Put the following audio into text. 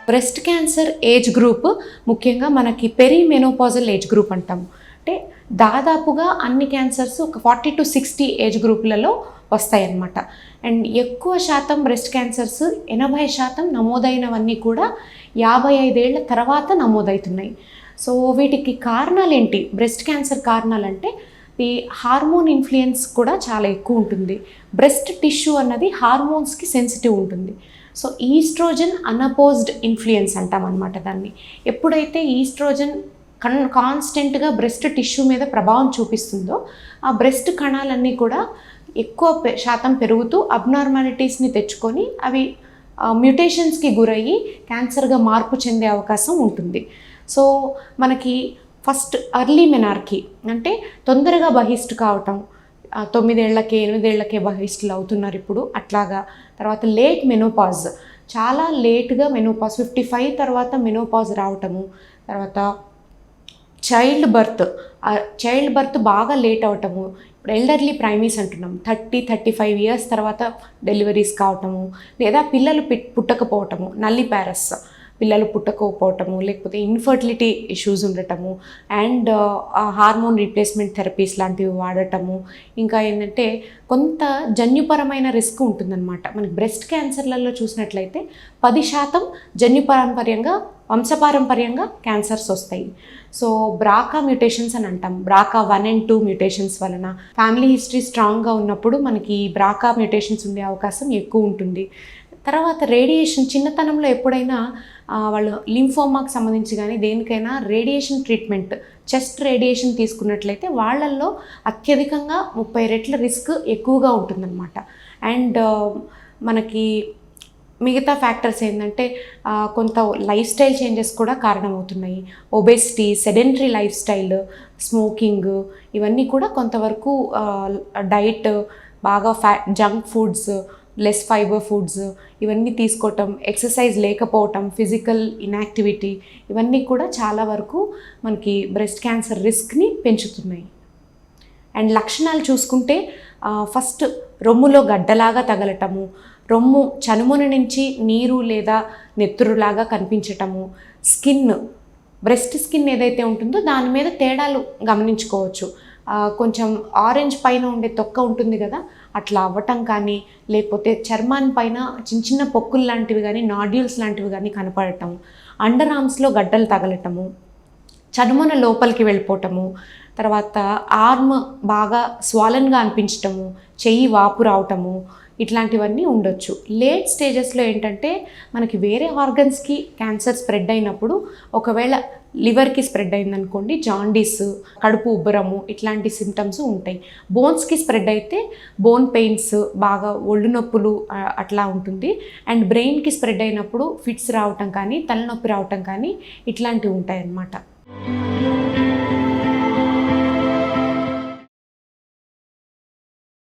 Breast cancer age group ముఖ్యంగా మనకి perimenopausal age group అంటాము. అంటే దాదాపుగా అన్ని క్యాన్సర్స్ ఒక 40 to 60 ఏజ్ గ్రూపులలో వస్తాయన్నమాట. అండ్ ఎక్కువ శాతం బ్రెస్ట్ క్యాన్సర్స్ 80% నమోదైనవన్నీ కూడా 55 ఏళ్ల తర్వాత నమోదవుతున్నాయి. సో వీటికి కారణాలు ఏంటి? బ్రెస్ట్ క్యాన్సర్ కారణాలంటే ఈ హార్మోన్ ఇన్ఫ్లుయెన్స్ కూడా చాలా ఎక్కువ ఉంటుంది. బ్రెస్ట్ టిష్యూ అన్నది హార్మోన్స్కి సెన్సిటివ్ ఉంటుంది. సో ఈస్ట్రోజన్ అనపోజ్డ్ ఇన్ఫ్లుయెన్స్ అంటాం అనమాట దాన్ని. ఎప్పుడైతే ఈస్ట్రోజన్ కాన్స్టెంట్గా బ్రెస్ట్ టిష్యూ మీద ప్రభావం చూపిస్తుందో ఆ బ్రెస్ట్ కణాలన్నీ కూడా ఎక్కువ శాతం పెరుగుతూ అబ్నార్మాలిటీస్ని తెచ్చుకొని అవి మ్యూటేషన్స్కి గురయ్యి క్యాన్సర్గా మార్పు చెందే అవకాశం ఉంటుంది. సో మనకి ఫస్ట్ ఎర్లీ మెనార్కీ అంటే తొందరగా బహిష్టు కావటం, 9 ఏళ్లకే 8 ఏళ్లకే బహిష్టులు అవుతున్నారు ఇప్పుడు అట్లాగా. తర్వాత లేట్ మెనోపాజ్, చాలా లేట్గా మెనోపాజ్ 55 తర్వాత మెనోపాజ్ రావటము. తర్వాత చైల్డ్ బర్త్ బాగా లేట్ అవటము. ఇప్పుడు ఎల్డర్లీ ప్రైమీస్ అంటున్నాం, 30-35 ఇయర్స్ తర్వాత డెలివరీస్ కావటము, లేదా పిల్లలు పుట్టకపోవటము, నల్లి ప్యారస్ పిల్లలు పుట్టకపోవటము, లేకపోతే ఇన్ఫర్టిలిటీ ఇష్యూస్ ఉండటము, అండ్ హార్మోన్ రీప్లేస్మెంట్ థెరపీస్ లాంటివి వాడటము. ఇంకా ఏంటంటే కొంత జన్యుపరమైన రిస్క్ ఉంటుందన్నమాట. మనకి బ్రెస్ట్ క్యాన్సర్లలో చూసినట్లయితే 10% వంశపారంపర్యంగా క్యాన్సర్స్ వస్తాయి. సో బ్రాకా మ్యూటేషన్స్ అని అంటాం. బ్రాకా 1 and 2 మ్యూటేషన్స్ వలన ఫ్యామిలీ హిస్టరీ స్ట్రాంగ్గా ఉన్నప్పుడు మనకి బ్రాకా మ్యూటేషన్స్ ఉండే అవకాశం ఎక్కువ ఉంటుంది. తర్వాత రేడియేషన్, చిన్నతనంలో ఎప్పుడైనా వాళ్ళు లింఫోమాకి సంబంధించి కానీ దేనికైనా రేడియేషన్ ట్రీట్మెంట్, చెస్ట్ రేడియేషన్ తీసుకున్నట్లయితే వాళ్ళల్లో అత్యధికంగా 30 రెట్ల రిస్క్ ఎక్కువగా ఉంటుందన్నమాట. అండ్ మనకి మిగతా ఫ్యాక్టర్స్ ఏంటంటే కొంత లైఫ్ స్టైల్ చేంజెస్ కూడా కారణమవుతున్నాయి. Obesity, sedentary life style, smoking, ఇవన్నీ కూడా కొంతవరకు డైట్, బాగా junk foods, less fibre foods ఇవన్నీ తీసుకోవటం, ఎక్సర్సైజ్ లేకపోవటం, ఫిజికల్ ఇన్యాక్టివిటీ, ఇవన్నీ కూడా చాలా వరకు మనకి బ్రెస్ట్ క్యాన్సర్ రిస్క్ని పెంచుతున్నాయి. అండ్ లక్షణాలు చూసుకుంటే ఫస్ట్ రొమ్ములో గడ్డలాగా తగలటము, రొమ్ము చనుమొన నుంచి నీరు లేదా నెత్తురులాగా కనిపించటము, బ్రెస్ట్ స్కిన్ ఏదైతే ఉంటుందో దాని మీద తేడాలు గమనించుకోవచ్చు. కొంచెం ఆరెంజ్ పైన ఉండే తొక్క ఉంటుంది కదా, అట్లా అవ్వటం కానీ, లేకపోతే చర్మాన్ పైన చిన్న చిన్న పొక్కులు లాంటివి కానీ, నాడ్యూల్స్ లాంటివి కానీ కనపడటం, అండర్ ఆర్మ్స్లో గడ్డలు తగలటము, చనుమొన లోపలికి వెళ్ళిపోవటము, తర్వాత ఆర్మ్ బాగా స్వాలన్గా అనిపించటము, చెయ్యి వాపు రావటము, ఇట్లాంటివన్నీ ఉండొచ్చు. లేట్ స్టేజెస్లో ఏంటంటే మనకి వేరే ఆర్గన్స్కి క్యాన్సర్ స్ప్రెడ్ అయినప్పుడు, ఒకవేళ లివర్కి స్ప్రెడ్ అయిందనుకోండి, జాండీస్, కడుపు ఉబ్బరము, ఇట్లాంటి సిమ్టమ్స్ ఉంటాయి. బోన్స్కి స్ప్రెడ్ అయితే బోన్ పెయిన్స్, బాగా ఒళ్ళు నొప్పులు అట్లా ఉంటుంది. అండ్ బ్రెయిన్కి స్ప్రెడ్ అయినప్పుడు ఫిట్స్ రావటం కానీ, తలనొప్పి రావటం కానీ ఇట్లాంటివి ఉంటాయి అన్నమాట.